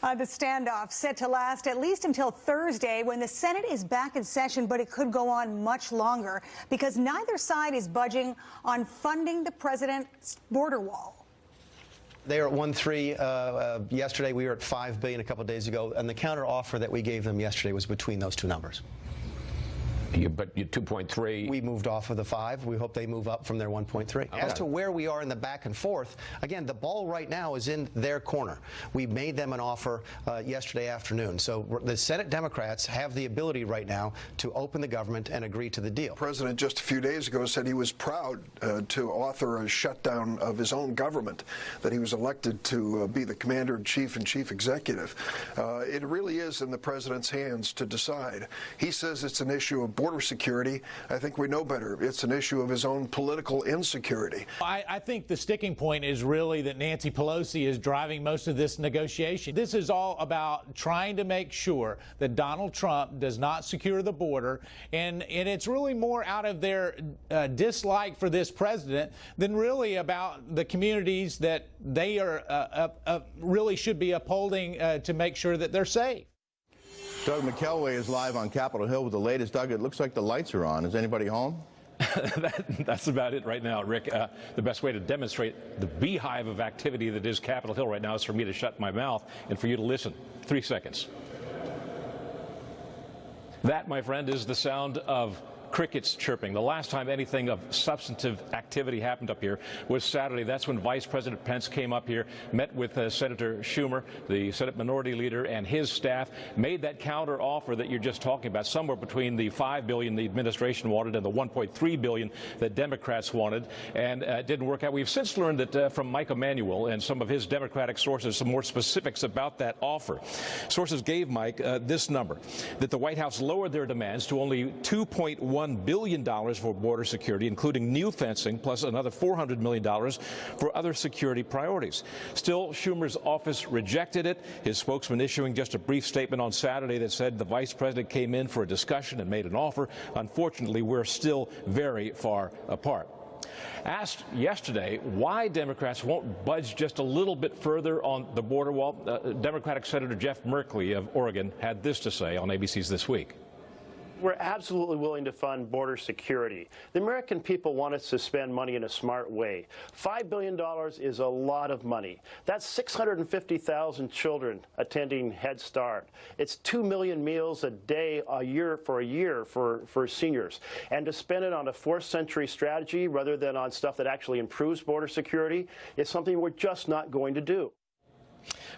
The standoff set to last at least until Thursday when the Senate is back in session, but it could go on much longer because neither side is budging on funding the president's border wall. They are at 1.3 yesterday. We were at $5 billion a couple of days ago, and the counter offer that we gave them yesterday was between those two numbers. But you 2.3. We moved off of the 5. We hope they move up from their 1.3. Okay. As to where we are in the back and forth, again, the ball right now is in their corner. We made them an offer yesterday afternoon. So the Senate Democrats have the ability right now to open the government and agree to the deal. The president just a few days ago said he was proud to author a shutdown of his own government, that he was elected to be the commander-in-chief and chief executive. It really is in the president's hands to decide. He says it's an issue of border security. I think we know better. It's an issue of his own political insecurity. I think the sticking point is really that Nancy Pelosi is driving most of this negotiation. This is all about trying to make sure that Donald Trump does not secure the border, and it's really more out of their dislike for this president than really about the communities that they are really should be upholding to make sure that they're safe. Doug McKelway is live on Capitol Hill with the latest. Doug, it looks like the lights are on. Is anybody home? That's about it right now, Rick. The best way to demonstrate the beehive of activity that is Capitol Hill right now is for me to shut my mouth and for you to listen. 3 seconds. That, my friend, is the sound of crickets chirping. The last time anything of substantive activity happened up here was Saturday. That's when Vice President Pence came up here, met with Senator Schumer, the Senate Minority Leader, and his staff, made that counter offer that you're just talking about, somewhere between the $5 billion the administration wanted and the $1.3 billion that Democrats wanted, and it didn't work out. We've since learned that from Mike Emanuel and some of his Democratic sources some more specifics about that offer. Sources gave Mike this number, that the White House lowered their demands to only $2.1 billion for border security, including new fencing, plus another $400 million for other security priorities. Still, Schumer's office rejected it, his spokesman issuing just a brief statement on Saturday that said the vice president came in for a discussion and made an offer. Unfortunately, we're still very far apart. Asked yesterday why Democrats won't budge just a little bit further on the border wall, Democratic Senator Jeff Merkley of Oregon had this to say on ABC's This Week. We're absolutely willing to fund border security. The American people want us to spend money in a smart way. $5 billion is a lot of money. That's 650,000 children attending Head Start. It's 2 million meals a day, a year for seniors. And to spend it on a 4th century strategy rather than on stuff that actually improves border security is something we're just not going to do.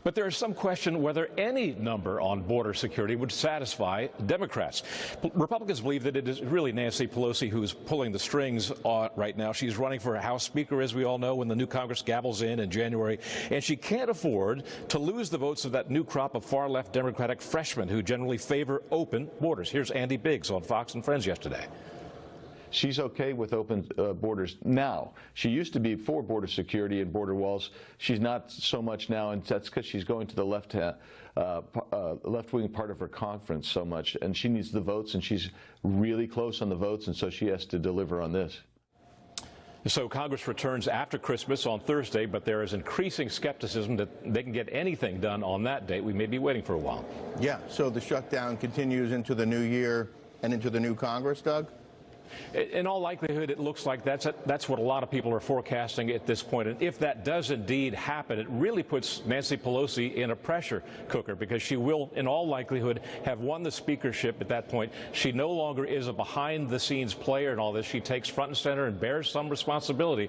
But there is some question whether any number on border security would satisfy Democrats. Republicans believe that it is really Nancy Pelosi who's pulling the strings right now. She's running for House Speaker, as we all know, when the new Congress gavels in January, and she can't afford to lose the votes of that new crop of far-left Democratic freshmen who generally favor open borders. Here's Andy Biggs on Fox and Friends yesterday. She's okay with open borders now. She used to be for border security and border walls. She's not so much now, and that's because she's going to the left-wing part of her conference so much, and she needs the votes, and she's really close on the votes, and so she has to deliver on this. So Congress returns after Christmas on Thursday, but there is increasing skepticism that they can get anything done on that date. We may be waiting for a while. Yeah, so the shutdown continues into the new year and into the new Congress, Doug? In all likelihood, it looks like that's what a lot of people are forecasting at this point. And if that does indeed happen, it really puts Nancy Pelosi in a pressure cooker because she will, in all likelihood, have won the speakership at that point. She no longer is a behind-the-scenes player in all this. She takes front and center and bears some responsibility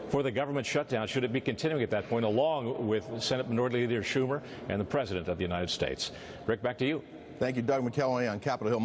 for the government shutdown, should it be continuing at that point, along with Senate Minority Leader Schumer and the President of the United States. Rick, back to you. Thank you, Doug McKelway on Capitol Hill.